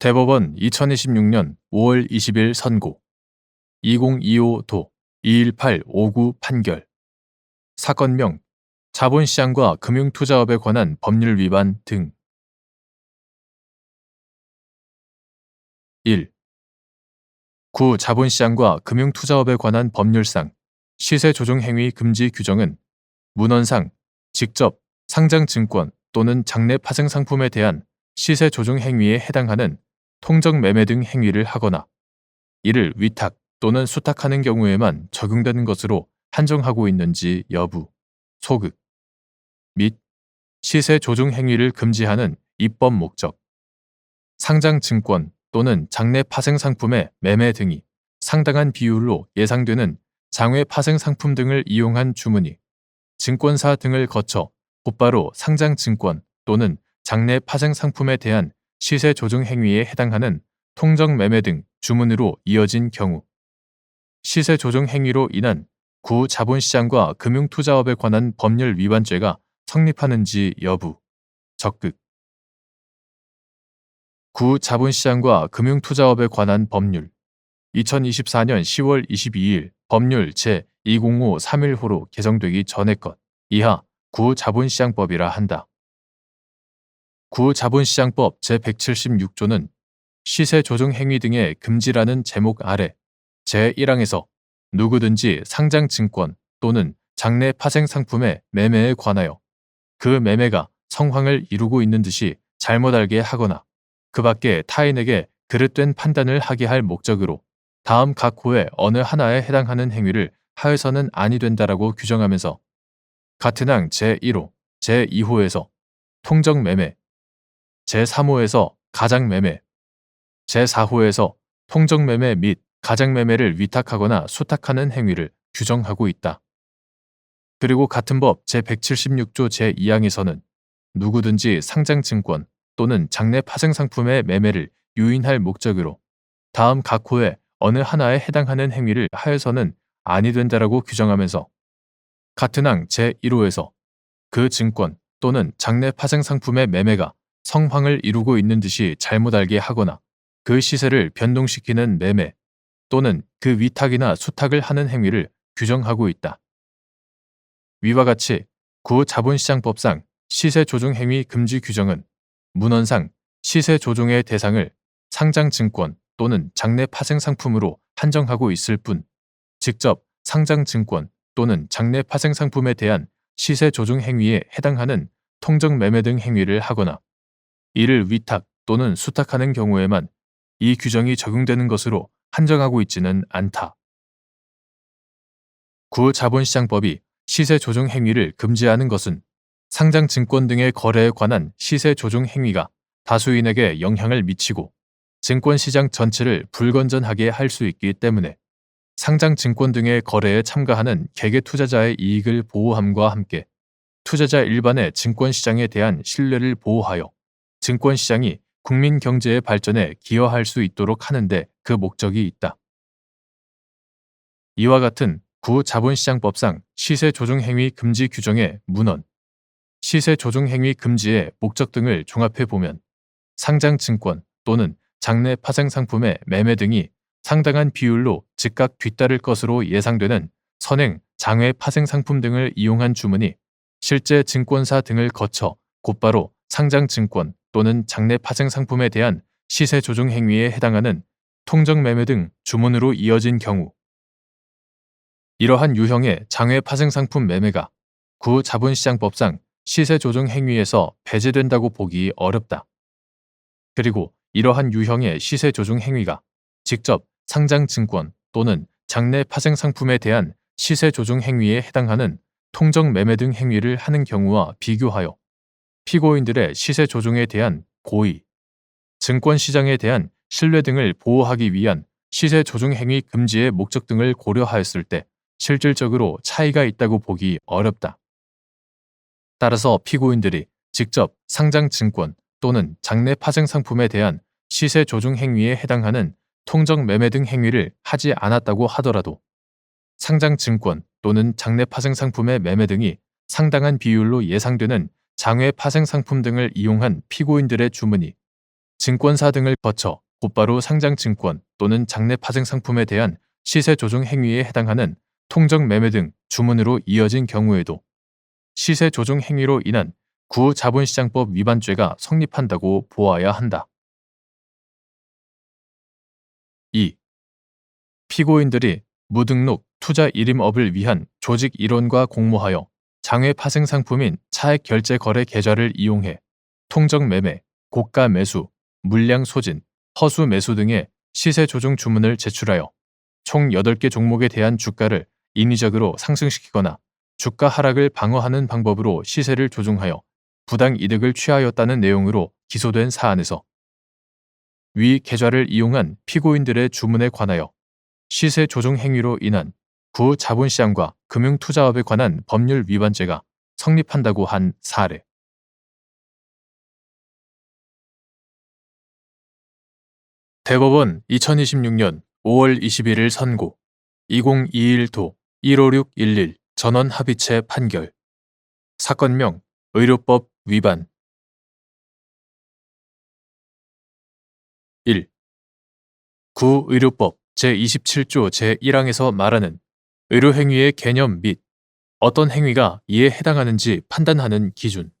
대법원 2026년 5월 20일 선고 2025도 21859 판결 사건명 자본시장과 금융투자업에 관한 법률 위반 등 1. 구 자본시장과 금융투자업에 관한 법률상 시세조종행위 금지 규정은 문헌상 직접 상장증권 또는 장내 파생상품에 대한 시세조종행위에 해당하는 통정매매 등 행위를 하거나 이를 위탁 또는 수탁하는 경우에만 적용되는 것으로 한정하고 있는지 여부, 소극 및 시세조종행위를 금지하는 입법 목적, 상장증권 또는 장내 파생상품의 매매 등이 상당한 비율로 예상되는 장외 파생상품 등을 이용한 주문이 증권사 등을 거쳐 곧바로 상장증권 또는 장내 파생상품에 대한 시세조종행위에 해당하는 통정매매 등 주문으로 이어진 경우 시세조종행위로 인한 구 자본시장과 금융투자업에 관한 법률 위반죄가 성립하는지 여부, 적극 구 자본시장과 금융투자업에 관한 법률 2024년 10월 22일 법률 제205315로 개정되기 전의 것 이하 구 자본시장법이라 한다. 구 자본시장법 제176조는 시세조종행위 등의 금지라는 제목 아래 제1항에서 누구든지 상장증권 또는 장내 파생상품의 매매에 관하여 그 매매가 성황을 이루고 있는 듯이 잘못 알게 하거나 그 밖에 타인에게 그릇된 판단을 하게 할 목적으로 다음 각 호의 어느 하나에 해당하는 행위를 하여서는 아니 된다라고 규정하면서 같은 항 제1호, 제2호에서 통정매매, 제3호에서 가장매매, 제4호에서 통정매매 및 가장매매를 위탁하거나 수탁하는 행위를 규정하고 있다. 그리고 같은 법 제176조 제2항에서는 누구든지 상장증권 또는 장내 파생상품의 매매를 유인할 목적으로 다음 각 호의 어느 하나에 해당하는 행위를 하여서는 아니 된다라고 규정하면서 같은 항 제1호에서 그 증권 또는 장내 파생상품의 매매가 성황을 이루고 있는 듯이 잘못 알게 하거나 그 시세를 변동시키는 매매 또는 그 위탁이나 수탁을 하는 행위를 규정하고 있다. 위와 같이 구 자본시장법상 시세조종행위 금지 규정은 문헌상 시세조종의 대상을 상장증권 또는 장내 파생상품으로 한정하고 있을 뿐 직접 상장증권 또는 장내 파생상품에 대한 시세조종행위에 해당하는 통정매매 등 행위를 하거나 이를 위탁 또는 수탁하는 경우에만 이 규정이 적용되는 것으로 한정하고 있지는 않다. 구 자본시장법이 시세조종행위를 금지하는 것은 상장증권 등의 거래에 관한 시세조종행위가 다수인에게 영향을 미치고 증권시장 전체를 불건전하게 할 수 있기 때문에 상장증권 등의 거래에 참가하는 개개투자자의 이익을 보호함과 함께 투자자 일반의 증권시장에 대한 신뢰를 보호하여 증권시장이 국민 경제의 발전에 기여할 수 있도록 하는데 그 목적이 있다. 이와 같은 구 자본시장법상 시세조종행위 금지 규정의 문헌, 시세조종행위 금지의 목적 등을 종합해보면 상장증권 또는 장내 파생상품의 매매 등이 상당한 비율로 즉각 뒤따를 것으로 예상되는 선행, 장외 파생상품 등을 이용한 주문이 실제 증권사 등을 거쳐 곧바로 상장증권 또는 장내 파생상품에 대한 시세조종행위에 해당하는 통정매매 등 주문으로 이어진 경우 이러한 유형의 장외 파생상품 매매가 구 자본시장법상 시세조종행위에서 배제된다고 보기 어렵다. 그리고 이러한 유형의 시세조종행위가 직접 상장증권 또는 장내 파생상품에 대한 시세조종행위에 해당하는 통정매매 등 행위를 하는 경우와 비교하여 피고인들의 시세조종에 대한 고의, 증권시장에 대한 신뢰 등을 보호하기 위한 시세조종행위 금지의 목적 등을 고려하였을 때 실질적으로 차이가 있다고 보기 어렵다. 따라서 피고인들이 직접 상장증권 또는 장내 파생상품에 대한 시세조종행위에 해당하는 통정매매 등 행위를 하지 않았다고 하더라도 상장증권 또는 장내 파생상품의 매매 등이 상당한 비율로 예상되는 장외 파생상품 등을 이용한 피고인들의 주문이 증권사 등을 거쳐 곧바로 상장증권 또는 장내 파생 상품에 대한 시세 조종 행위에 해당하는 통정 매매 등 주문으로 이어진 경우에도 시세 조종 행위로 인한 구자본시장법 위반죄가 성립한다고 보아야 한다. 2. 피고인들이 무등록 투자 일임업을 위한 조직 일원과 공모하여 장외 파생 상품인 차액 결제 거래 계좌를 이용해 통정 매매, 고가 매수, 물량 소진, 허수 매수 등의 시세 조종 주문을 제출하여 총 8개 종목에 대한 주가를 인위적으로 상승시키거나 주가 하락을 방어하는 방법으로 시세를 조종하여 부당 이득을 취하였다는 내용으로 기소된 사안에서 위 계좌를 이용한 피고인들의 주문에 관하여 시세 조종 행위로 인한 구자본시장과 금융투자업에 관한 법률 위반죄가 성립한다고 한 사례. 대법원 2026년 5월 21일 선고 2021도 15611 전원 합의체 판결. 사건명 의료법 위반. 1. 구의료법 제27조 제1항에서 말하는 의료행위의 개념 및 어떤 행위가 이에 해당하는지 판단하는 기준.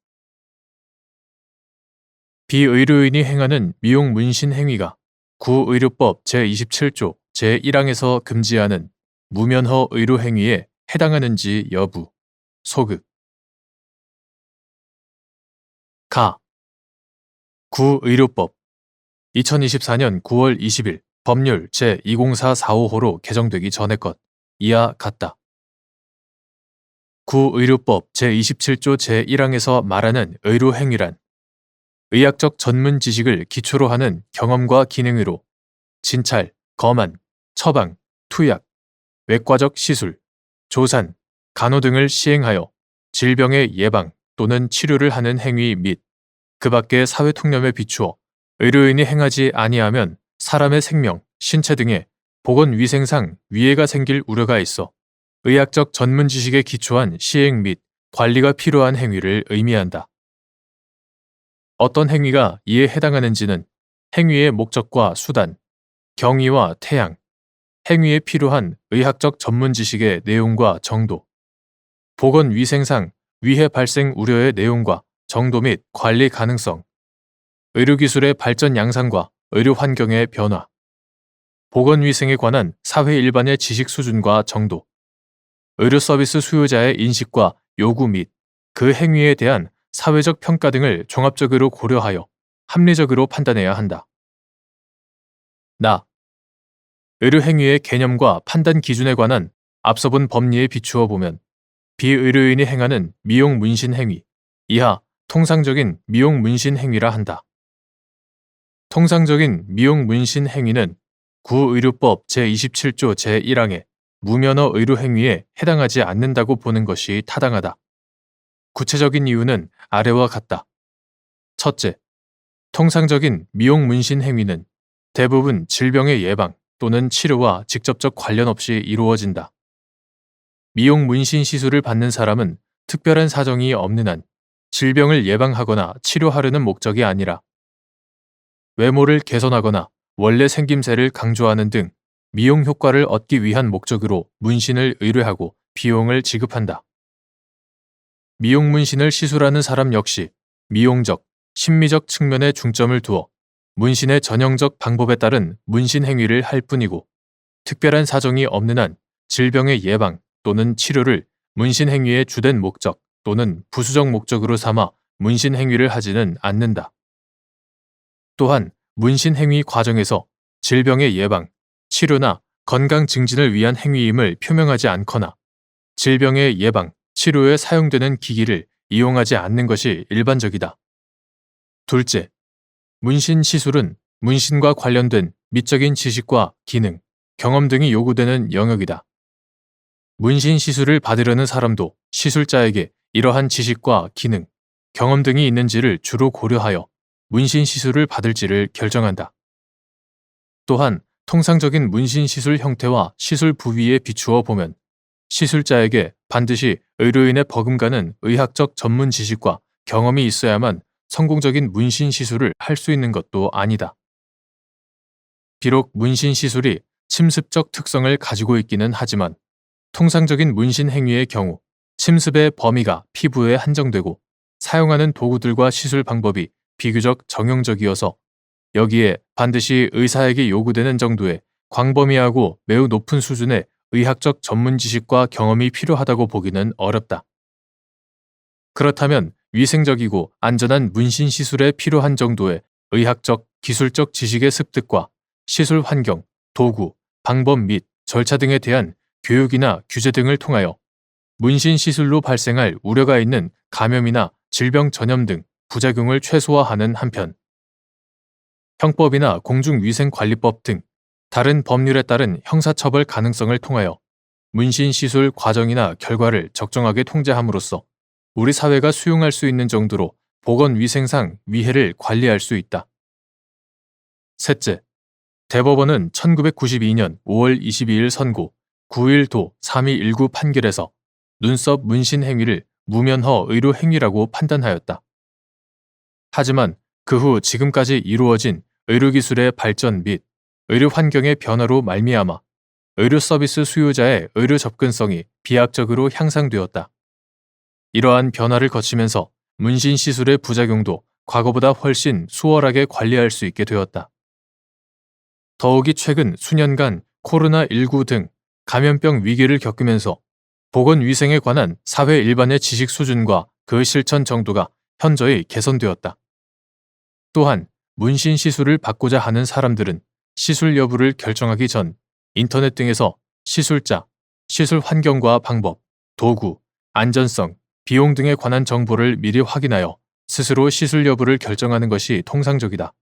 비의료인이 행하는 미용 문신 행위가 구의료법 제27조 제1항에서 금지하는 무면허 의료행위에 해당하는지 여부. 소극. 가. 구의료법 2024년 9월 20일 법률 제204455호로 개정되기 전의 것. 이하 같다. 구의료법 제27조 제1항에서 말하는 의료행위란 의학적 전문 지식을 기초로 하는 경험과 기능으로 진찰, 검안, 처방, 투약, 외과적 시술, 조산, 간호 등을 시행하여 질병의 예방 또는 치료를 하는 행위 및 그 밖의 사회통념에 비추어 의료인이 행하지 아니하면 사람의 생명, 신체 등의 보건위생상 위해가 생길 우려가 있어 의학적 전문 지식에 기초한 시행 및 관리가 필요한 행위를 의미한다. 어떤 행위가 이에 해당하는지는 행위의 목적과 수단, 경위와 태양, 행위에 필요한 의학적 전문 지식의 내용과 정도, 보건위생상 위해 발생 우려의 내용과 정도 및 관리 가능성, 의료기술의 발전 양상과 의료 환경의 변화, 보건위생에 관한 사회 일반의 지식 수준과 정도, 의료 서비스 수요자의 인식과 요구 및 그 행위에 대한 사회적 평가 등을 종합적으로 고려하여 합리적으로 판단해야 한다. 의료행위의 개념과 판단 기준에 관한 앞서 본 법리에 비추어 보면 비의료인이 행하는 미용 문신 행위, 이하 통상적인 미용 문신 행위라 한다. 통상적인 미용 문신 행위는 구의료법 제27조 제1항의 무면허 의료 행위에 해당하지 않는다고 보는 것이 타당하다. 구체적인 이유는 아래와 같다. 첫째, 통상적인 미용 문신 행위는 대부분 질병의 예방 또는 치료와 직접적 관련 없이 이루어진다. 미용 문신 시술을 받는 사람은 특별한 사정이 없는 한 질병을 예방하거나 치료하려는 목적이 아니라 외모를 개선하거나 원래 생김새를 강조하는 등 미용 효과를 얻기 위한 목적으로 문신을 의뢰하고 비용을 지급한다. 미용 문신을 시술하는 사람 역시 미용적, 심미적 측면에 중점을 두어 문신의 전형적 방법에 따른 문신 행위를 할 뿐이고 특별한 사정이 없는 한 질병의 예방 또는 치료를 문신 행위의 주된 목적 또는 부수적 목적으로 삼아 문신 행위를 하지는 않는다. 또한 문신 행위 과정에서 질병의 예방, 치료나 건강 증진을 위한 행위임을 표명하지 않거나 질병의 예방, 치료에 사용되는 기기를 이용하지 않는 것이 일반적이다. 둘째, 문신 시술은 문신과 관련된 미적인 지식과 기능, 경험 등이 요구되는 영역이다. 문신 시술을 받으려는 사람도 시술자에게 이러한 지식과 기능, 경험 등이 있는지를 주로 고려하여 문신 시술을 받을지를 결정한다. 또한 통상적인 문신 시술 형태와 시술 부위에 비추어 보면 시술자에게 반드시 의료인의 버금가는 의학적 전문 지식과 경험이 있어야만 성공적인 문신 시술을 할 수 있는 것도 아니다. 비록 문신 시술이 침습적 특성을 가지고 있기는 하지만 통상적인 문신 행위의 경우 침습의 범위가 피부에 한정되고 사용하는 도구들과 시술 방법이 비교적 정형적이어서 여기에 반드시 의사에게 요구되는 정도의 광범위하고 매우 높은 수준의 의학적 전문 지식과 경험이 필요하다고 보기는 어렵다. 그렇다면 위생적이고 안전한 문신 시술에 필요한 정도의 의학적, 기술적 지식의 습득과 시술 환경, 도구, 방법 및 절차 등에 대한 교육이나 규제 등을 통하여 문신 시술로 발생할 우려가 있는 감염이나 질병 전염 등 부작용을 최소화하는 한편 형법이나 공중위생관리법 등 다른 법률에 따른 형사처벌 가능성을 통하여 문신 시술 과정이나 결과를 적정하게 통제함으로써 우리 사회가 수용할 수 있는 정도로 보건위생상 위해를 관리할 수 있다. 셋째, 대법원은 1992년 5월 22일 선고 9.1도 3219 판결에서 눈썹 문신 행위를 무면허 의료 행위라고 판단하였다. 하지만 그 후 지금까지 이루어진 의료기술의 발전 및 의료 환경의 변화로 말미암아 의료 서비스 수요자의 의료 접근성이 비약적으로 향상되었다. 이러한 변화를 거치면서 문신 시술의 부작용도 과거보다 훨씬 수월하게 관리할 수 있게 되었다. 더욱이 최근 수년간 코로나19 등 감염병 위기를 겪으면서 보건위생에 관한 사회 일반의 지식 수준과 그 실천 정도가 현저히 개선되었다. 또한 문신 시술을 받고자 하는 사람들은 시술 여부를 결정하기 전 인터넷 등에서 시술자, 시술 환경과 방법, 도구, 안전성, 비용 등에 관한 정보를 미리 확인하여 스스로 시술 여부를 결정하는 것이 통상적이다.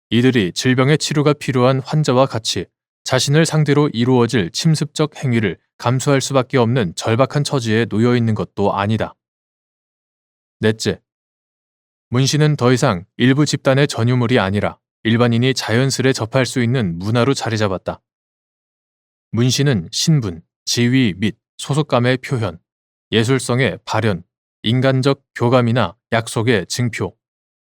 이들이 질병의 치료가 필요한 환자와 같이 자신을 상대로 이루어질 침습적 행위를 감수할 수밖에 없는 절박한 처지에 놓여 있는 것도 아니다. 넷째, 문신은 더 이상 일부 집단의 전유물이 아니라 일반인이 자연스레 접할 수 있는 문화로 자리 잡았다. 문신은 신분, 지위 및 소속감의 표현, 예술성의 발현, 인간적 교감이나 약속의 증표,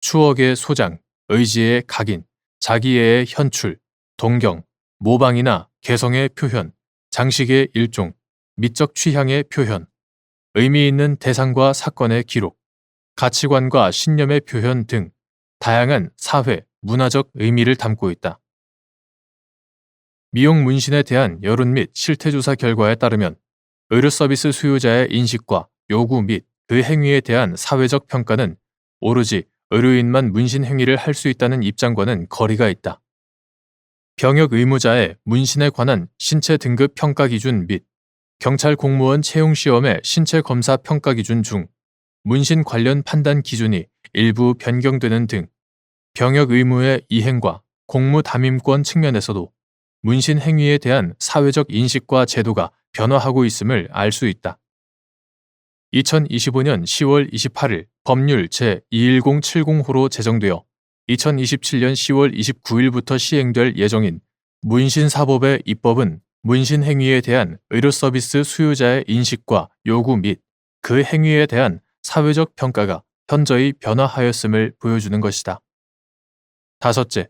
추억의 소장, 의지의 각인, 자기애의 현출, 동경, 모방이나 개성의 표현, 장식의 일종, 미적 취향의 표현, 의미 있는 대상과 사건의 기록, 가치관과 신념의 표현 등 다양한 사회, 문화적 의미를 담고 있다. 미용 문신에 대한 여론 및 실태조사 결과에 따르면 의료 서비스 수요자의 인식과 요구 및 그 행위에 대한 사회적 평가는 오로지 의료인만 문신 행위를 할 수 있다는 입장과는 거리가 있다. 병역 의무자의 문신에 관한 신체 등급 평가 기준 및 경찰 공무원 채용 시험의 신체 검사 평가 기준 중 문신 관련 판단 기준이 일부 변경되는 등 병역 의무의 이행과 공무 담임권 측면에서도 문신 행위에 대한 사회적 인식과 제도가 변화하고 있음을 알 수 있다. 2025년 10월 28일 법률 제21070호로 제정되어 2027년 10월 29일부터 시행될 예정인 문신사법의 입법은 문신 행위에 대한 의료 서비스 수요자의 인식과 요구 및 그 행위에 대한 사회적 평가가 현저히 변화하였음을 보여주는 것이다. 다섯째,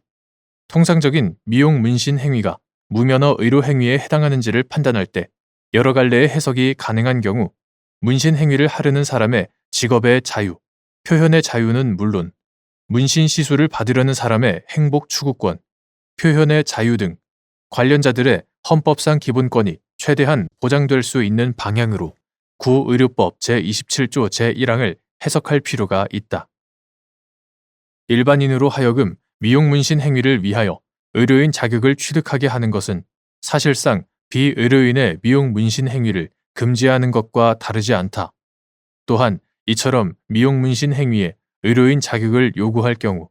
통상적인 미용 문신 행위가 무면허 의료 행위에 해당하는지를 판단할 때 여러 갈래의 해석이 가능한 경우 문신 행위를 하려는 사람의 직업의 자유, 표현의 자유는 물론 문신 시술을 받으려는 사람의 행복 추구권, 표현의 자유 등 관련자들의 헌법상 기본권이 최대한 보장될 수 있는 방향으로 구의료법 제27조 제1항을 해석할 필요가 있다. 일반인으로 하여금 미용 문신 행위를 위하여 의료인 자격을 취득하게 하는 것은 사실상 비의료인의 미용 문신 행위를 금지하는 것과 다르지 않다. 또한 이처럼 미용 문신 행위에 의료인 자격을 요구할 경우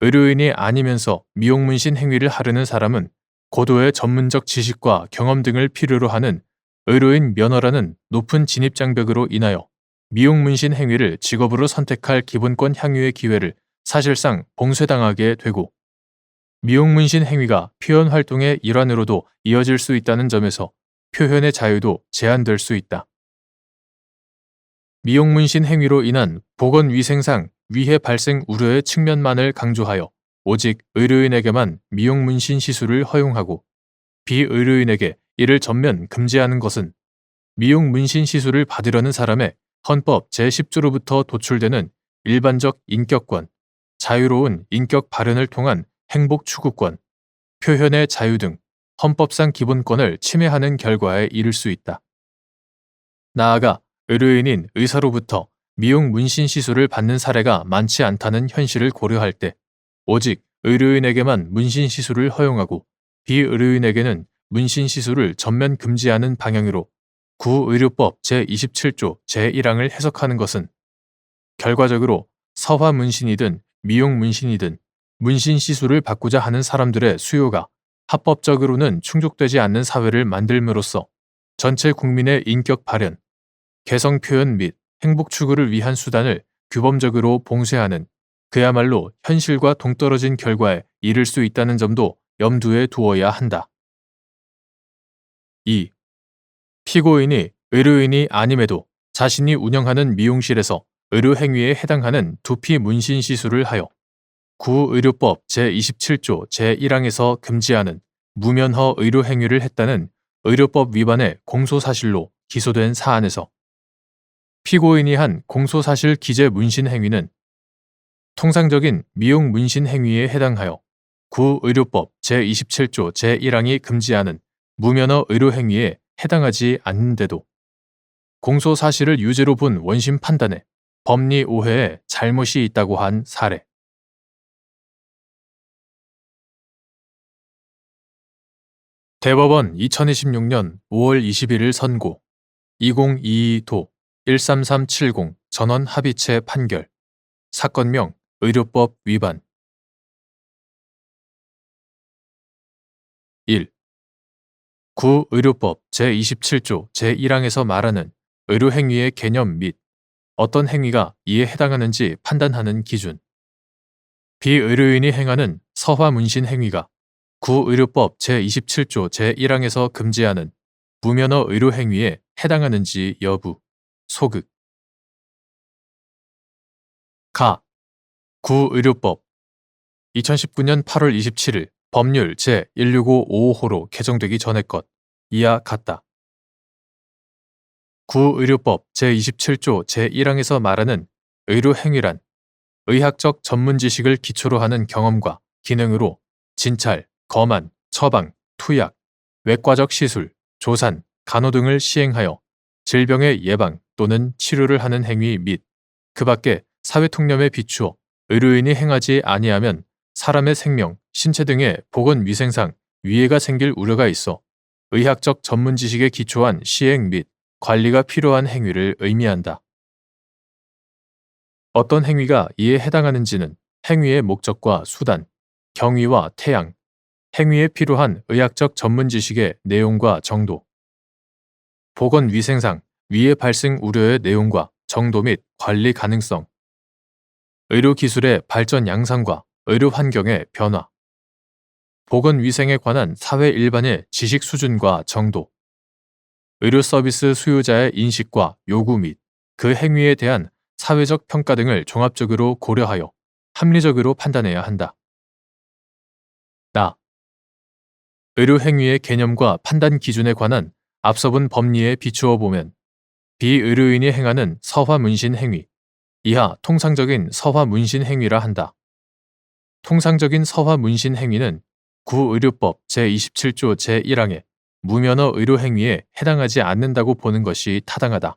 의료인이 아니면서 미용 문신 행위를 하려는 사람은 고도의 전문적 지식과 경험 등을 필요로 하는 의료인 면허라는 높은 진입 장벽으로 인하여 미용 문신 행위를 직업으로 선택할 기본권 향유의 기회를 사실상 봉쇄당하게 되고 미용 문신 행위가 표현 활동의 일환으로도 이어질 수 있다는 점에서 표현의 자유도 제한될 수 있다. 미용 문신 행위로 인한 보건위생상 위해 발생 우려의 측면만을 강조하여 오직 의료인에게만 미용 문신 시술을 허용하고 비의료인에게 이를 전면 금지하는 것은 미용 문신 시술을 받으려는 사람의 헌법 제10조로부터 도출되는 일반적 인격권, 자유로운 인격 발현을 통한 행복 추구권, 표현의 자유 등 헌법상 기본권을 침해하는 결과에 이를 수 있다. 나아가 의료인인 의사로부터 미용 문신 시술을 받는 사례가 많지 않다는 현실을 고려할 때 오직 의료인에게만 문신 시술을 허용하고 비의료인에게는 문신 시술을 전면 금지하는 방향으로 구의료법 제27조 제1항을 해석하는 것은 결과적으로 서화 문신이든 미용 문신이든 문신 시술을 받고자 하는 사람들의 수요가 합법적으로는 충족되지 않는 사회를 만들므로써 전체 국민의 인격 발현, 개성 표현 및 행복 추구를 위한 수단을 규범적으로 봉쇄하는 그야말로 현실과 동떨어진 결과에 이를 수 있다는 점도 염두에 두어야 한다. 2. 피고인이 의료인이 아님에도 자신이 운영하는 미용실에서 의료행위에 해당하는 두피 문신 시술을 하여 구의료법 제27조 제1항에서 금지하는 무면허 의료행위를 했다는 의료법 위반의 공소사실로 기소된 사안에서 피고인이 한 공소사실 기재 문신 행위는 통상적인 미용 문신 행위에 해당하여 구의료법 제27조 제1항이 금지하는 무면허 의료행위에 해당하지 않는데도 공소사실을 유죄로 본 원심 판단에 법리 오해에 잘못이 있다고 한 사례. 대법원 2026년 5월 21일 선고 2022도 13370 전원 합의체 판결 사건명 의료법 위반 1. 구의료법 제27조 제1항에서 말하는 의료행위의 개념 및 어떤 행위가 이에 해당하는지 판단하는 기준 비의료인이 행하는 서화문신 행위가 구의료법 제27조 제1항에서 금지하는 무면허 의료행위에 해당하는지 여부 소극 가 구의료법 2019년 8월 27일 법률 제16555호로 개정되기 전의 것 이하 같다. 구의료법 제27조 제1항에서 말하는 의료행위란 의학적 전문 지식을 기초로 하는 경험과 기능으로 진찰, 검안, 처방, 투약, 외과적 시술, 조산, 간호 등을 시행하여 질병의 예방 또는 치료를 하는 행위 및 그 밖에 사회통념에 비추어 의료인이 행하지 아니하면 사람의 생명, 신체 등의 보건위생상 위해가 생길 우려가 있어 의학적 전문 지식에 기초한 시행 및 관리가 필요한 행위를 의미한다. 어떤 행위가 이에 해당하는지는 행위의 목적과 수단, 경위와 태양, 행위에 필요한 의학적 전문 지식의 내용과 정도, 보건위생상 위해 발생 우려의 내용과 정도 및 관리 가능성, 의료기술의 발전 양상과 의료 환경의 변화, 보건위생에 관한 사회 일반의 지식 수준과 정도, 의료 서비스 수요자의 인식과 요구 및 그 행위에 대한 사회적 평가 등을 종합적으로 고려하여 합리적으로 판단해야 한다. 의료행위의 개념과 판단 기준에 관한 앞서 본 법리에 비추어 보면 비의료인이 행하는 서화문신 행위, 이하 통상적인 서화문신 행위라 한다. 통상적인 서화문신 행위는 구의료법 제27조 제1항의 무면허 의료행위에 해당하지 않는다고 보는 것이 타당하다.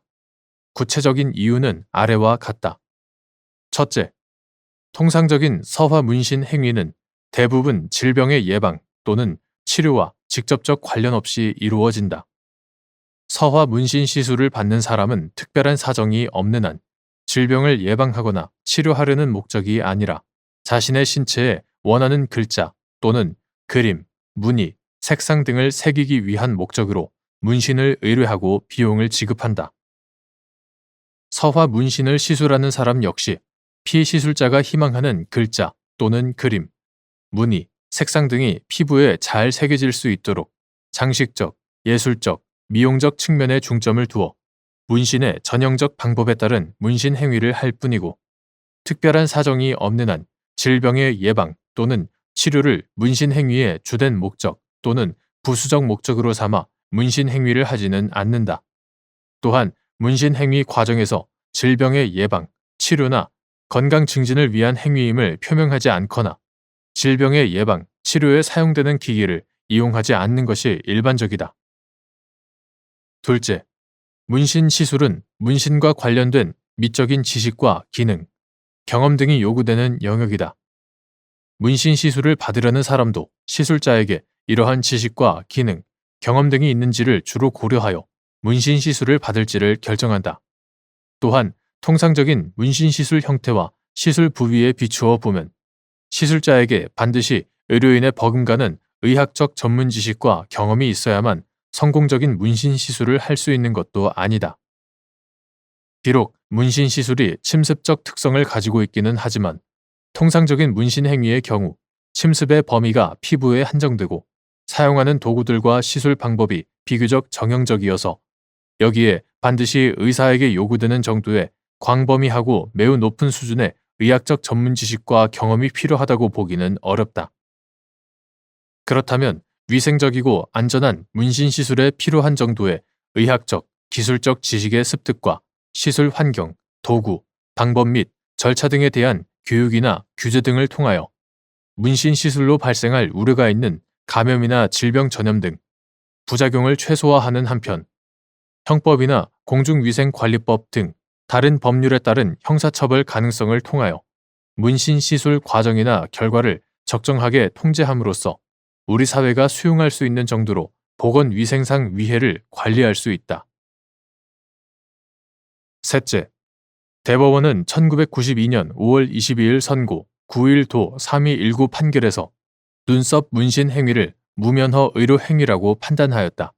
구체적인 이유는 아래와 같다. 첫째, 통상적인 서화문신 행위는 대부분 질병의 예방 또는 치료와 직접적 관련 없이 이루어진다. 서화문신 시술을 받는 사람은 특별한 사정이 없는 한 질병을 예방하거나 치료하려는 목적이 아니라 자신의 신체에 원하는 글자 또는 그림, 무늬, 색상 등을 새기기 위한 목적으로 문신을 의뢰하고 비용을 지급한다. 서화문신을 시술하는 사람 역시 피시술자가 희망하는 글자 또는 그림, 무늬, 색상 등이 피부에 잘 새겨질 수 있도록 장식적, 예술적, 미용적 측면에 중점을 두어 문신의 전형적 방법에 따른 문신 행위를 할 뿐이고 특별한 사정이 없는 한 질병의 예방 또는 치료를 문신행위의 주된 목적 또는 부수적 목적으로 삼아 문신행위를 하지는 않는다. 또한 문신행위 과정에서 질병의 예방, 치료나 건강 증진을 위한 행위임을 표명하지 않거나 질병의 예방, 치료에 사용되는 기기를 이용하지 않는 것이 일반적이다. 둘째, 문신 시술은 문신과 관련된 미적인 지식과 기능, 경험 등이 요구되는 영역이다. 문신 시술을 받으려는 사람도 시술자에게 이러한 지식과 기능, 경험 등이 있는지를 주로 고려하여 문신 시술을 받을지를 결정한다. 또한 통상적인 문신 시술 형태와 시술 부위에 비추어 보면 시술자에게 반드시 의료인의 버금가는 의학적 전문 지식과 경험이 있어야만 성공적인 문신 시술을 할 수 있는 것도 아니다. 비록 문신 시술이 침습적 특성을 가지고 있기는 하지만 통상적인 문신 행위의 경우 침습의 범위가 피부에 한정되고 사용하는 도구들과 시술 방법이 비교적 정형적이어서 여기에 반드시 의사에게 요구되는 정도의 광범위하고 매우 높은 수준의 의학적 전문 지식과 경험이 필요하다고 보기는 어렵다. 그렇다면 위생적이고 안전한 문신 시술에 필요한 정도의 의학적, 기술적 지식의 습득과 시술 환경, 도구, 방법 및 절차 등에 대한 교육이나 규제 등을 통하여 문신 시술로 발생할 우려가 있는 감염이나 질병 전염 등 부작용을 최소화하는 한편 형법이나 공중위생관리법 등 다른 법률에 따른 형사처벌 가능성을 통하여 문신 시술 과정이나 결과를 적정하게 통제함으로써 우리 사회가 수용할 수 있는 정도로 보건위생상 위해를 관리할 수 있다. 셋째, 대법원은 1992년 5월 22일 선고 9.1도 3219 판결에서 눈썹 문신 행위를 무면허 의료 행위라고 판단하였다.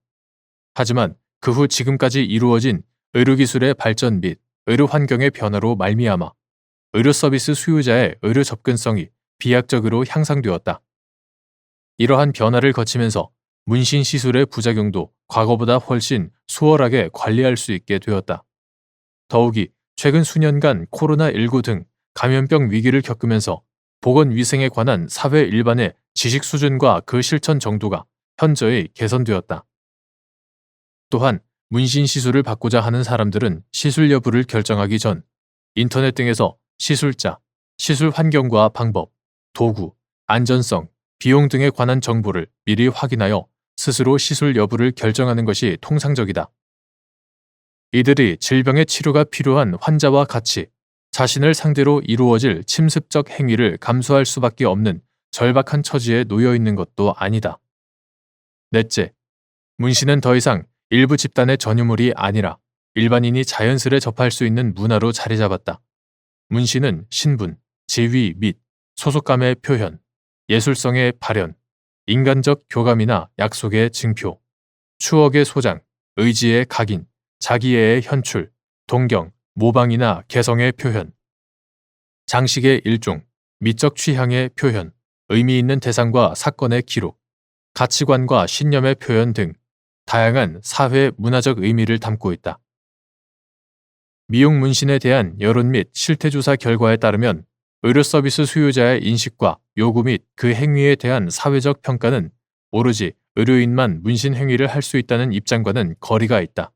하지만 그 후 지금까지 이루어진 의료기술의 발전 및 의료 환경의 변화로 말미암아 의료 서비스 수요자의 의료 접근성이 비약적으로 향상되었다. 이러한 변화를 거치면서 문신 시술의 부작용도 과거보다 훨씬 수월하게 관리할 수 있게 되었다. 더욱이 최근 수년간 코로나19 등 감염병 위기를 겪으면서 보건위생에 관한 사회 일반의 지식 수준과 그 실천 정도가 현저히 개선되었다. 또한 문신 시술을 받고자 하는 사람들은 시술 여부를 결정하기 전 인터넷 등에서 시술자, 시술 환경과 방법, 도구, 안전성, 비용 등에 관한 정보를 미리 확인하여 스스로 시술 여부를 결정하는 것이 통상적이다. 이들이 질병의 치료가 필요한 환자와 같이 자신을 상대로 이루어질 침습적 행위를 감수할 수밖에 없는 절박한 처지에 놓여 있는 것도 아니다. 넷째, 문신은 더 이상 일부 집단의 전유물이 아니라 일반인이 자연스레 접할 수 있는 문화로 자리 잡았다. 문신은 신분, 지위 및 소속감의 표현, 예술성의 발현, 인간적 교감이나 약속의 증표, 추억의 소장, 의지의 각인, 자기애의 현출, 동경, 모방이나 개성의 표현, 장식의 일종, 미적 취향의 표현, 의미 있는 대상과 사건의 기록, 가치관과 신념의 표현 등 다양한 사회 문화적 의미를 담고 있다. 미용 문신에 대한 여론 및 실태조사 결과에 따르면 의료 서비스 수요자의 인식과 요구 및 그 행위에 대한 사회적 평가는 오로지 의료인만 문신 행위를 할 수 있다는 입장과는 거리가 있다.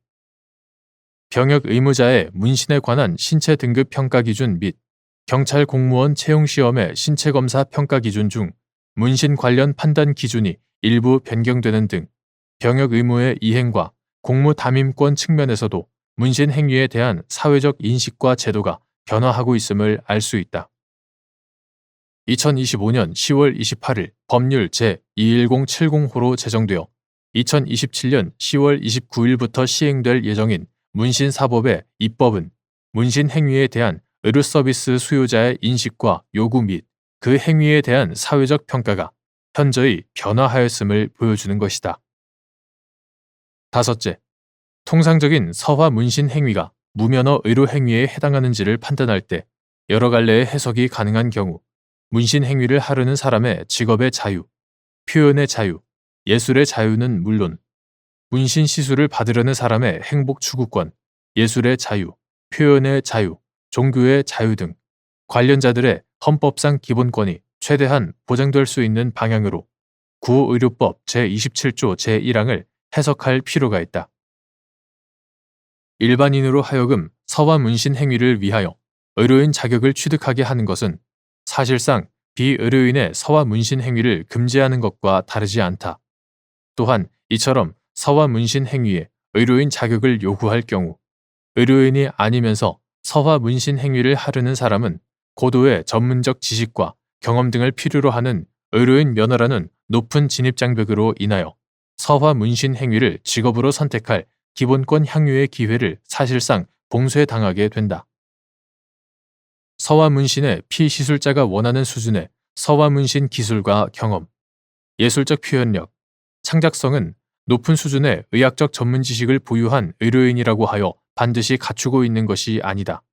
병역 의무자의 문신에 관한 신체 등급 평가 기준 및 경찰 공무원 채용 시험의 신체 검사 평가 기준 중 문신 관련 판단 기준이 일부 변경되는 등 병역 의무의 이행과 공무 담임권 측면에서도 문신 행위에 대한 사회적 인식과 제도가 변화하고 있음을 알 수 있다. 2025년 10월 28일 법률 제21070호로 제정되어 2027년 10월 29일부터 시행될 예정인 문신사법의 입법은 문신 행위에 대한 의료 서비스 수요자의 인식과 요구 및 그 행위에 대한 사회적 평가가 현저히 변화하였음을 보여주는 것이다. 다섯째, 통상적인 서화 문신 행위가 무면허 의료 행위에 해당하는지를 판단할 때 여러 갈래의 해석이 가능한 경우 문신 행위를 하려는 사람의 직업의 자유, 표현의 자유, 예술의 자유는 물론 문신 시술을 받으려는 사람의 행복 추구권, 예술의 자유, 표현의 자유, 종교의 자유 등 관련자들의 헌법상 기본권이 최대한 보장될 수 있는 방향으로 구의료법 제27조 제1항을 해석할 필요가 있다. 일반인으로 하여금 서화 문신 행위를 위하여 의료인 자격을 취득하게 하는 것은 사실상 비의료인의 서화 문신 행위를 금지하는 것과 다르지 않다. 또한 이처럼 서화 문신 행위에 의료인 자격을 요구할 경우 의료인이 아니면서 서화 문신 행위를 하려는 사람은 고도의 전문적 지식과 경험 등을 필요로 하는 의료인 면허라는 높은 진입장벽으로 인하여 서화 문신 행위를 직업으로 선택할 기본권 향유의 기회를 사실상 봉쇄당하게 된다. 서화 문신의 피시술자가 원하는 수준의 서화 문신 기술과 경험, 예술적 표현력, 창작성은 높은 수준의 의학적 전문 지식을 보유한 의료인이라고 하여 반드시 갖추고 있는 것이 아니다.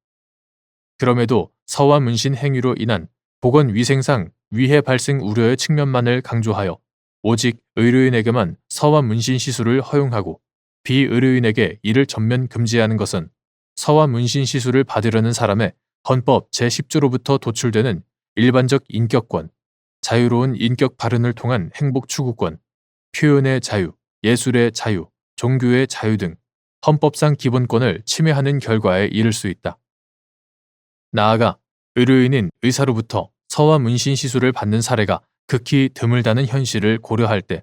그럼에도 서화 문신 행위로 인한 보건위생상 위해 발생 우려의 측면만을 강조하여 오직 의료인에게만 서화 문신 시술을 허용하고 비의료인에게 이를 전면 금지하는 것은 서화 문신 시술을 받으려는 사람의 헌법 제10조로부터 도출되는 일반적 인격권, 자유로운 인격 발현을 통한 행복 추구권, 표현의 자유, 예술의 자유, 종교의 자유 등 헌법상 기본권을 침해하는 결과에 이를 수 있다. 나아가 의료인인 의사로부터 서화 문신 시술을 받는 사례가 극히 드물다는 현실을 고려할 때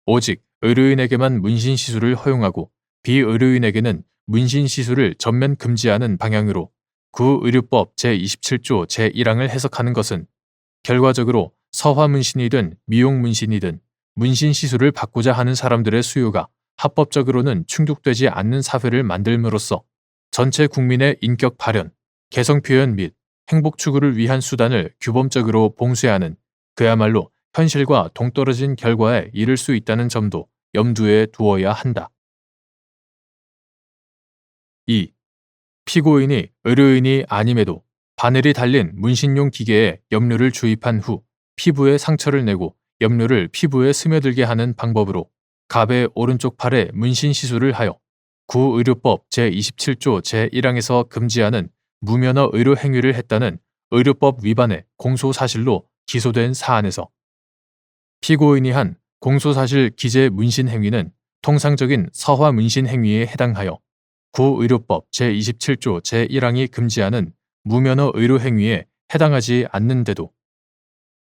오직 의료인에게만 문신 시술을 허용하고 비의료인에게는 문신 시술을 전면 금지하는 방향으로 구의료법 제27조 제1항을 해석하는 것은 결과적으로 서화 문신이든 미용 문신이든 문신 시술을 받고자 하는 사람들의 수요가 합법적으로는 충족되지 않는 사회를 만들므로써 전체 국민의 인격 발현, 개성 표현 및 행복 추구를 위한 수단을 규범적으로 봉쇄하는 그야말로 현실과 동떨어진 결과에 이를 수 있다는 점도 염두에 두어야 한다. 2. 피고인이 의료인이 아님에도 바늘이 달린 문신용 기계에 염료를 주입한 후 피부에 상처를 내고 염료를 피부에 스며들게 하는 방법으로 갑의 오른쪽 팔에 문신 시술을 하여 구의료법 제27조 제1항에서 금지하는 무면허 의료 행위를 했다는 의료법 위반의 공소사실로 기소된 사안에서 피고인이 한 공소사실 기재 문신 행위는 통상적인 서화 문신 행위에 해당하여 구의료법 제27조 제1항이 금지하는 무면허 의료 행위에 해당하지 않는데도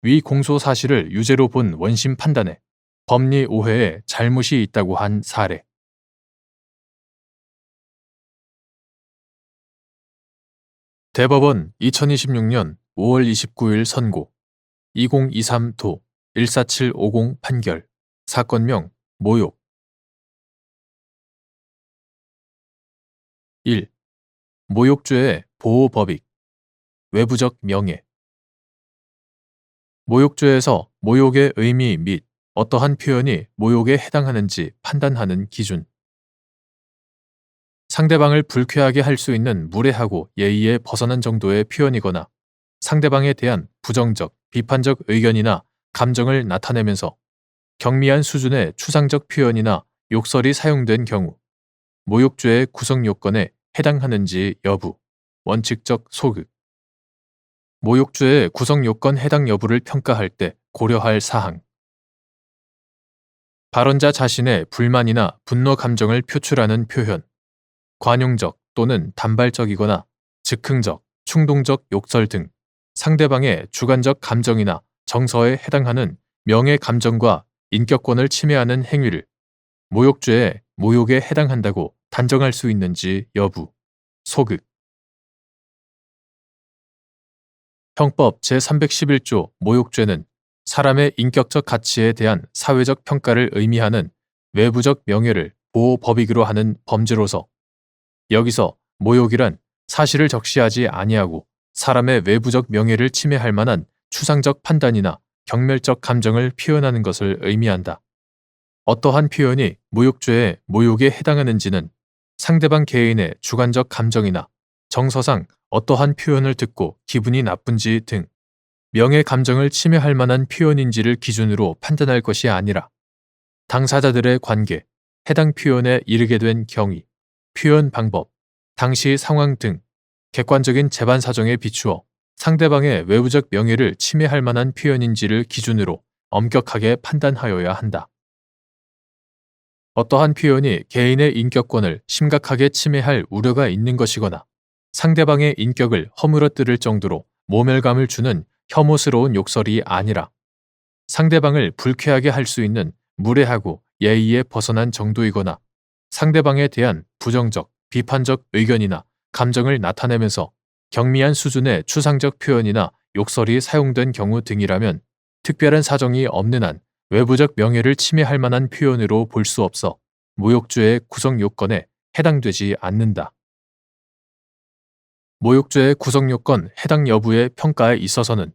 위 공소사실을 유죄로 본 원심 판단에 법리 오해에 잘못이 있다고 한 사례. 대법원 2026년 5월 29일 선고 2023도 14750 판결 사건명 모욕 1. 모욕죄의 보호법익 외부적 명예 모욕죄에서 모욕의 의미 및 어떠한 표현이 모욕에 해당하는지 판단하는 기준 상대방을 불쾌하게 할 수 있는 무례하고 예의에 벗어난 정도의 표현이거나 상대방에 대한 부정적, 비판적 의견이나 감정을 나타내면서 경미한 수준의 추상적 표현이나 욕설이 사용된 경우 모욕죄의 구성 요건에 해당하는지 여부, 원칙적 소극 모욕죄의 구성 요건 해당 여부를 평가할 때 고려할 사항 발언자 자신의 불만이나 분노 감정을 표출하는 표현 관용적 또는 단발적이거나 즉흥적, 충동적 욕설 등 상대방의 주관적 감정이나 정서에 해당하는 명예 감정과 인격권을 침해하는 행위를 모욕죄의 모욕에 해당한다고 단정할 수 있는지 여부, 소극. 형법 제311조 모욕죄는 사람의 인격적 가치에 대한 사회적 평가를 의미하는 외부적 명예를 보호법익으로 하는 범죄로서 여기서 모욕이란 사실을 적시하지 아니하고 사람의 외부적 명예를 침해할 만한 추상적 판단이나 경멸적 감정을 표현하는 것을 의미한다. 어떠한 표현이 모욕죄의 모욕에 해당하는지는 상대방 개인의 주관적 감정이나 정서상 어떠한 표현을 듣고 기분이 나쁜지 등 명예 감정을 침해할 만한 표현인지를 기준으로 판단할 것이 아니라 당사자들의 관계, 해당 표현에 이르게 된 경위, 표현 방법, 당시 상황 등 객관적인 재반 사정에 비추어 상대방의 외부적 명예를 침해할 만한 표현인지를 기준으로 엄격하게 판단하여야 한다. 어떠한 표현이 개인의 인격권을 심각하게 침해할 우려가 있는 것이거나 상대방의 인격을 허물어뜨릴 정도로 모멸감을 주는 혐오스러운 욕설이 아니라 상대방을 불쾌하게 할 수 있는 무례하고 예의에 벗어난 정도이거나 상대방에 대한 부정적, 비판적 의견이나 감정을 나타내면서 경미한 수준의 추상적 표현이나 욕설이 사용된 경우 등이라면 특별한 사정이 없는 한 외부적 명예를 침해할 만한 표현으로 볼 수 없어 모욕죄의 구성 요건에 해당되지 않는다. 모욕죄의 구성 요건 해당 여부의 평가에 있어서는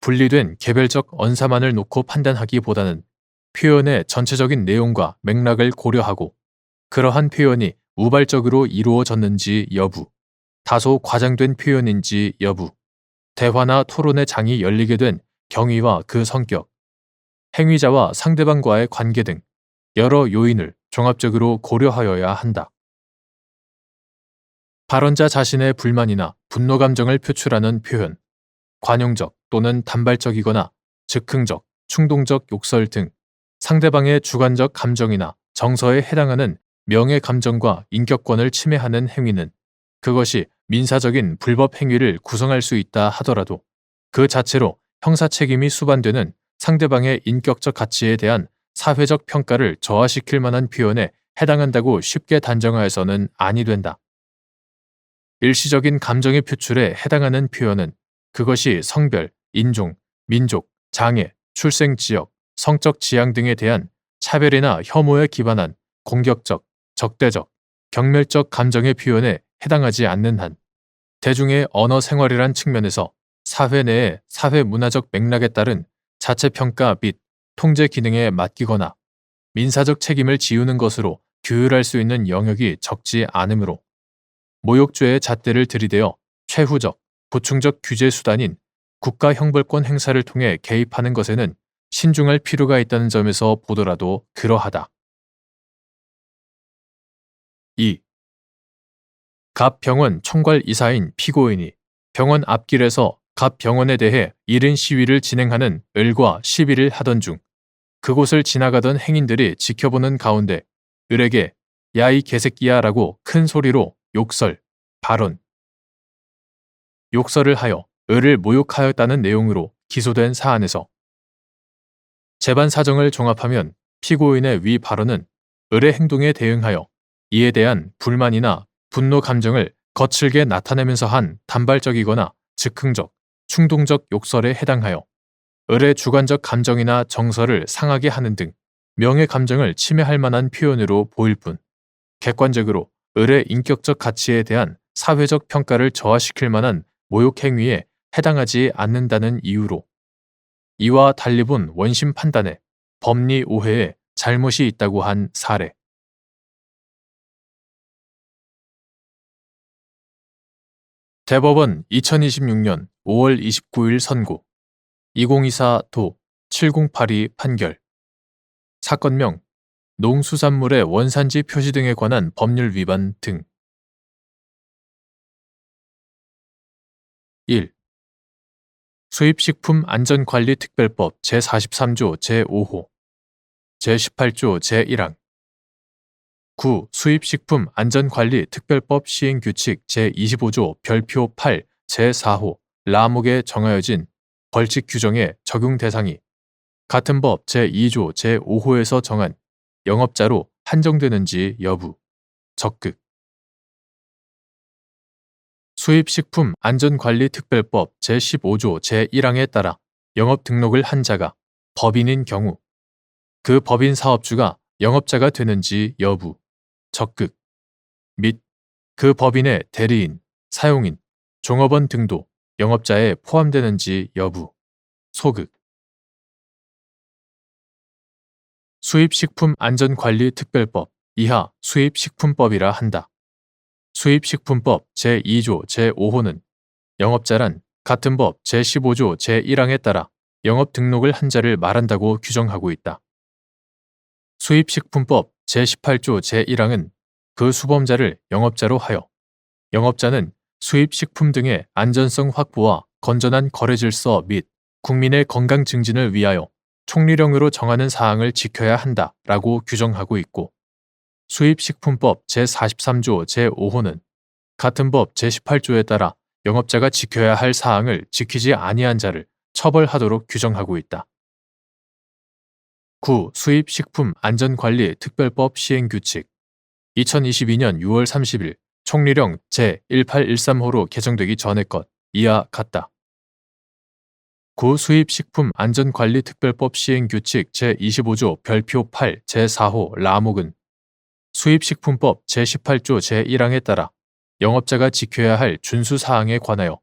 분리된 개별적 언사만을 놓고 판단하기보다는 표현의 전체적인 내용과 맥락을 고려하고 그러한 표현이 우발적으로 이루어졌는지 여부, 다소 과장된 표현인지 여부, 대화나 토론의 장이 열리게 된 경위와 그 성격, 행위자와 상대방과의 관계 등 여러 요인을 종합적으로 고려하여야 한다. 발언자 자신의 불만이나 분노 감정을 표출하는 표현, 관용적 또는 단발적이거나 즉흥적, 충동적 욕설 등 상대방의 주관적 감정이나 정서에 해당하는 명예 감정과 인격권을 침해하는 행위는 그것이 민사적인 불법 행위를 구성할 수 있다 하더라도 그 자체로 형사 책임이 수반되는 상대방의 인격적 가치에 대한 사회적 평가를 저하시킬 만한 표현에 해당한다고 쉽게 단정하여서는 아니 된다. 일시적인 감정의 표출에 해당하는 표현은 그것이 성별, 인종, 민족, 장애, 출생 지역, 성적 지향 등에 대한 차별이나 혐오에 기반한 공격적, 적대적, 경멸적 감정의 표현에 해당하지 않는 한 대중의 언어 생활이란 측면에서 사회 내의 사회 문화적 맥락에 따른 자체평가 및 통제 기능에 맡기거나 민사적 책임을 지우는 것으로 규율할 수 있는 영역이 적지 않으므로 모욕죄의 잣대를 들이대어 최후적, 보충적 규제 수단인 국가형벌권 행사를 통해 개입하는 것에는 신중할 필요가 있다는 점에서 보더라도 그러하다. 2. 갑 병원 총괄 이사인 피고인이 병원 앞길에서 갑 병원에 대해 이른 시위를 진행하는 을과 시비를 하던 중 그곳을 지나가던 행인들이 지켜보는 가운데 을에게 야 이 개새끼야 라고 큰 소리로 욕설, 발언, 욕설을 하여 을을 모욕하였다는 내용으로 기소된 사안에서 재반 사정을 종합하면 피고인의 위 발언은 을의 행동에 대응하여 이에 대한 불만이나 분노 감정을 거칠게 나타내면서 한 단발적이거나 즉흥적, 충동적 욕설에 해당하여 을의 주관적 감정이나 정서를 상하게 하는 등 명예 감정을 침해할 만한 표현으로 보일 뿐 객관적으로 을의 인격적 가치에 대한 사회적 평가를 저하시킬 만한 모욕 행위에 해당하지 않는다는 이유로 이와 달리 본 원심 판단에 법리 오해에 잘못이 있다고 한 사례. 대법원 2026년 5월 29일 선고 2024도 7082 판결 사건명 농수산물의 원산지 표시 등에 관한 법률 위반 등 1. 수입식품안전관리특별법 제43조 제5호 제18조 제1항 9. 수입식품안전관리특별법 시행규칙 제25조 별표 8 제4호 라목에 정하여진 벌칙 규정의 적용 대상이 같은 법 제2조 제5호에서 정한 영업자로 한정되는지 여부, 적극 수입식품안전관리특별법 제15조 제1항에 따라 영업 등록을 한 자가 법인인 경우 그 법인 사업주가 영업자가 되는지 여부, 적극 및 그 법인의 대리인, 사용인, 종업원 등도 영업자에 포함되는지 여부, 소극 수입식품안전관리특별법 이하 수입식품법이라 한다. 수입식품법 제2조 제5호는 영업자란 같은 법 제15조 제1항에 따라 영업 등록을 한 자를 말한다고 규정하고 있다. 수입식품법 제18조 제1항은 그 수범자를 영업자로 하여 영업자는 수입식품 등의 안전성 확보와 건전한 거래 질서 및 국민의 건강 증진을 위하여 총리령으로 정하는 사항을 지켜야 한다라고 규정하고 있고, 수입식품법 제43조 제5호는 같은 법 제18조에 따라 영업자가 지켜야 할 사항을 지키지 아니한 자를 처벌하도록 규정하고 있다. 9. 수입식품안전관리 특별법 시행규칙 2022년 6월 30일 총리령 제1813호로 개정되기 전의 것 이하 같다. 9. 수입식품안전관리 특별법 시행규칙 제25조 별표 8 제4호 라목은 수입식품법 제18조 제1항에 따라 영업자가 지켜야 할 준수사항에 관하여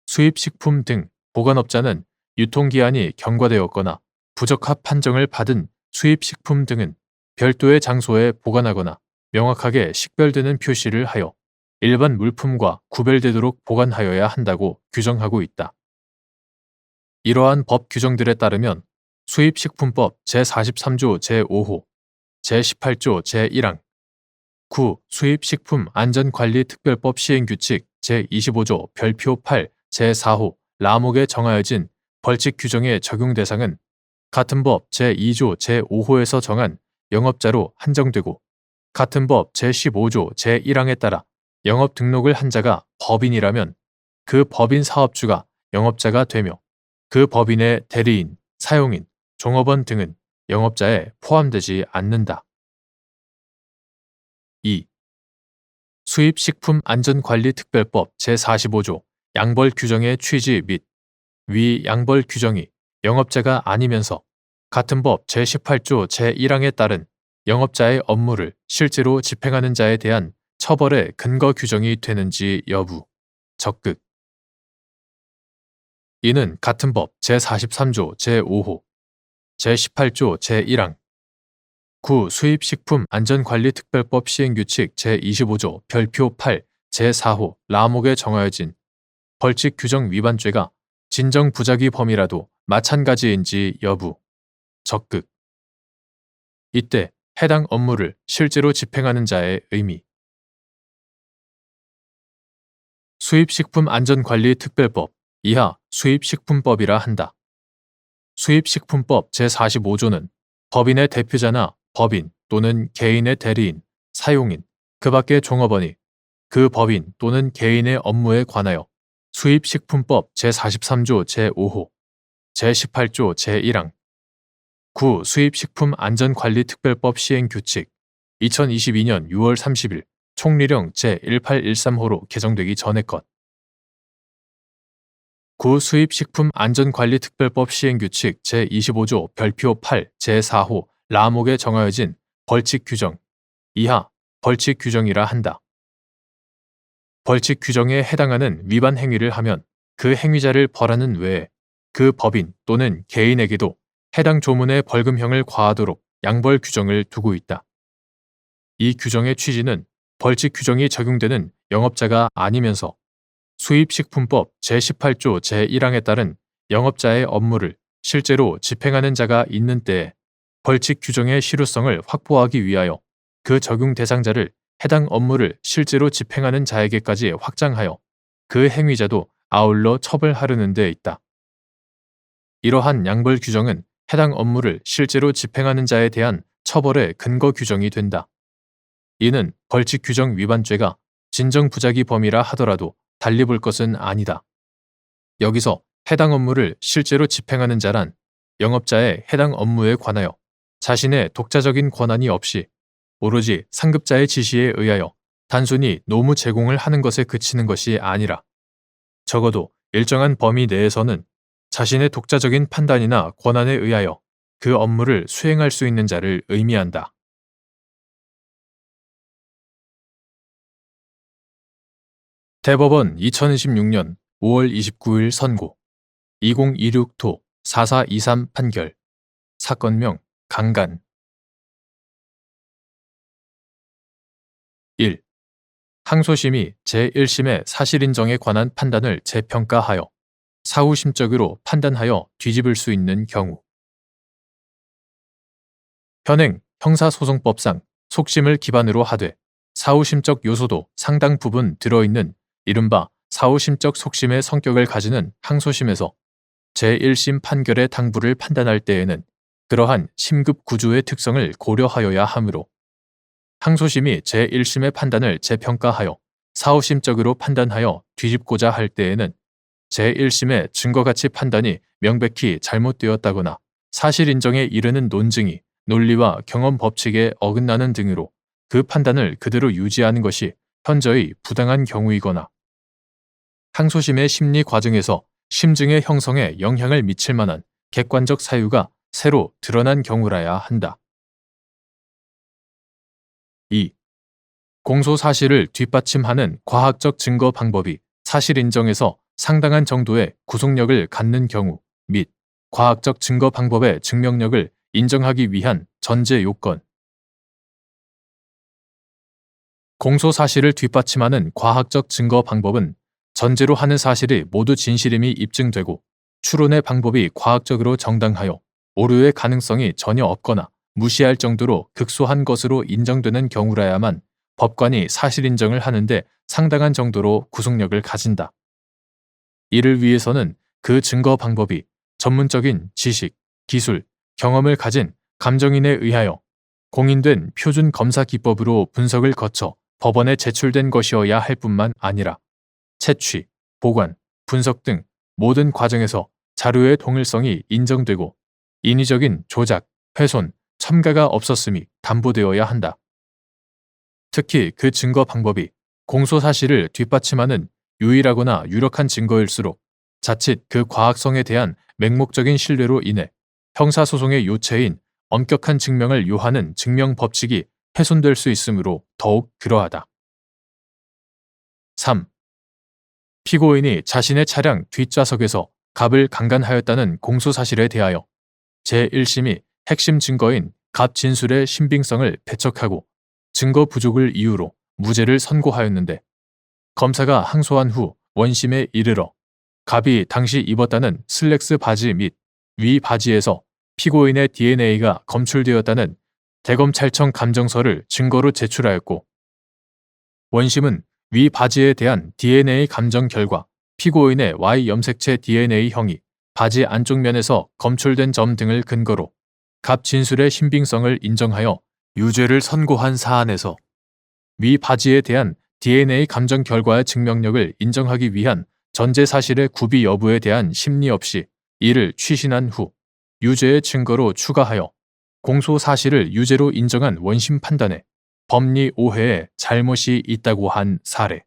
수입식품 등 보관업자는 유통기한이 경과되었거나 부적합 판정을 받은 수입식품 등은 별도의 장소에 보관하거나 명확하게 식별되는 표시를 하여 일반 물품과 구별되도록 보관하여야 한다고 규정하고 있다. 이러한 법 규정들에 따르면 수입식품법 제43조 제5호, 제18조 제1항, 9. 수입식품안전관리특별법 시행규칙 제25조 별표 8 제4호 라목에 정하여진 벌칙 규정의 적용 대상은 같은 법 제2조 제5호에서 정한 영업자로 한정되고, 같은 법 제15조 제1항에 따라 영업 등록을 한 자가 법인이라면 그 법인 사업주가 영업자가 되며, 그 법인의 대리인, 사용인, 종업원 등은 영업자에 포함되지 않는다. 2. 수입식품안전관리특별법 제45조 양벌 규정의 취지 및 위 양벌 규정이 영업자가 아니면서 같은 법 제18조 제1항에 따른 영업자의 업무를 실제로 집행하는 자에 대한 처벌의 근거 규정이 되는지 여부, 적극. 이는 같은 법 제43조 제5호, 제18조 제1항, 9. 수입식품안전관리특별법 시행규칙 제25조 별표 8 제4호 라목에 정하여진 벌칙 규정 위반죄가 진정 부작위 범위라도 마찬가지인지 여부, 적극. 이때 해당 업무를 실제로 집행하는 자의 의미. 수입식품안전관리특별법 이하 수입식품법이라 한다. 수입식품법 제45조는 법인의 대표자나 법인 또는 개인의 대리인, 사용인, 그 밖의 종업원이 그 법인 또는 개인의 업무에 관하여 수입식품법 제43조 제5호, 제18조 제1항, 9. 수입식품안전관리특별법 시행규칙 2022년 6월 30일 총리령 제1813호로 개정되기 전의 것. 9. 수입식품안전관리특별법 시행규칙 제25조 별표 8 제4호 라목에 정하여진 벌칙 규정 이하 벌칙 규정이라 한다. 벌칙 규정에 해당하는 위반 행위를 하면 그 행위자를 벌하는 외에 그 법인 또는 개인에게도 해당 조문의 벌금형을 과하도록 양벌 규정을 두고 있다. 이 규정의 취지는 벌칙 규정이 적용되는 영업자가 아니면서 수입식품법 제18조 제1항에 따른 영업자의 업무를 실제로 집행하는 자가 있는 때에 벌칙 규정의 실효성을 확보하기 위하여 그 적용 대상자를 해당 업무를 실제로 집행하는 자에게까지 확장하여 그 행위자도 아울러 처벌하려는 데 있다. 이러한 양벌 규정은 해당 업무를 실제로 집행하는 자에 대한 처벌의 근거 규정이 된다. 이는 벌칙 규정 위반죄가 진정 부작위 범위라 하더라도 달리 볼 것은 아니다. 여기서 해당 업무를 실제로 집행하는 자란 영업자의 해당 업무에 관하여 자신의 독자적인 권한이 없이 오로지 상급자의 지시에 의하여 단순히 노무 제공을 하는 것에 그치는 것이 아니라 적어도 일정한 범위 내에서는 자신의 독자적인 판단이나 권한에 의하여 그 업무를 수행할 수 있는 자를 의미한다. 대법원 2026년 5월 29일 선고 2026토 4423 판결 사건명 강간 1. 항소심이 제1심의 사실인정에 관한 판단을 재평가하여 사후심적으로 판단하여 뒤집을 수 있는 경우 현행 형사소송법상 속심을 기반으로 하되 사후심적 요소도 상당 부분 들어있는 이른바 사후심적 속심의 성격을 가지는 항소심에서 제1심 판결의 당부를 판단할 때에는 그러한 심급 구조의 특성을 고려하여야 하므로 항소심이 제1심의 판단을 재평가하여 사후심적으로 판단하여 뒤집고자 할 때에는 제1심의 증거가치 판단이 명백히 잘못되었다거나 사실 인정에 이르는 논증이 논리와 경험 법칙에 어긋나는 등으로 그 판단을 그대로 유지하는 것이 현저히 부당한 경우이거나 항소심의 심리 과정에서 심증의 형성에 영향을 미칠 만한 객관적 사유가 새로 드러난 경우라야 한다. 2. 공소 사실을 뒷받침하는 과학적 증거 방법이 사실 인정에서 상당한 정도의 구속력을 갖는 경우 및 과학적 증거 방법의 증명력을 인정하기 위한 전제 요건. 공소 사실을 뒷받침하는 과학적 증거 방법은 전제로 하는 사실이 모두 진실임이 입증되고 추론의 방법이 과학적으로 정당하여 오류의 가능성이 전혀 없거나 무시할 정도로 극소한 것으로 인정되는 경우라야만 법관이 사실 인정을 하는데 상당한 정도로 구속력을 가진다. 이를 위해서는 그 증거 방법이 전문적인 지식, 기술, 경험을 가진 감정인에 의하여 공인된 표준 검사 기법으로 분석을 거쳐 법원에 제출된 것이어야 할 뿐만 아니라 채취, 보관, 분석 등 모든 과정에서 자료의 동일성이 인정되고 인위적인 조작, 훼손, 첨가가 없었음이 담보되어야 한다. 특히 그 증거 방법이 공소 사실을 뒷받침하는 유일하거나 유력한 증거일수록 자칫 그 과학성에 대한 맹목적인 신뢰로 인해 형사소송의 요체인 엄격한 증명을 요하는 증명 법칙이 훼손될 수 있으므로 더욱 그러하다. 3. 피고인이 자신의 차량 뒷좌석에서 갑을 강간하였다는 공소 사실에 대하여 제1심이 핵심 증거인 갑 진술의 신빙성을 배척하고 증거 부족을 이유로 무죄를 선고하였는데 검사가 항소한 후 원심에 이르러 갑이 당시 입었다는 슬랙스 바지 및 위 바지에서 피고인의 DNA가 검출되었다는 대검찰청 감정서를 증거로 제출하였고 원심은 위 바지에 대한 DNA 감정 결과 피고인의 Y 염색체 DNA형이 바지 안쪽 면에서 검출된 점 등을 근거로 갑 진술의 신빙성을 인정하여 유죄를 선고한 사안에서 위 바지에 대한 DNA 감정 결과의 증명력을 인정하기 위한 전제 사실의 구비 여부에 대한 심리 없이 이를 취신한 후 유죄의 증거로 추가하여 공소 사실을 유죄로 인정한 원심 판단에 법리 오해에 잘못이 있다고 한 사례.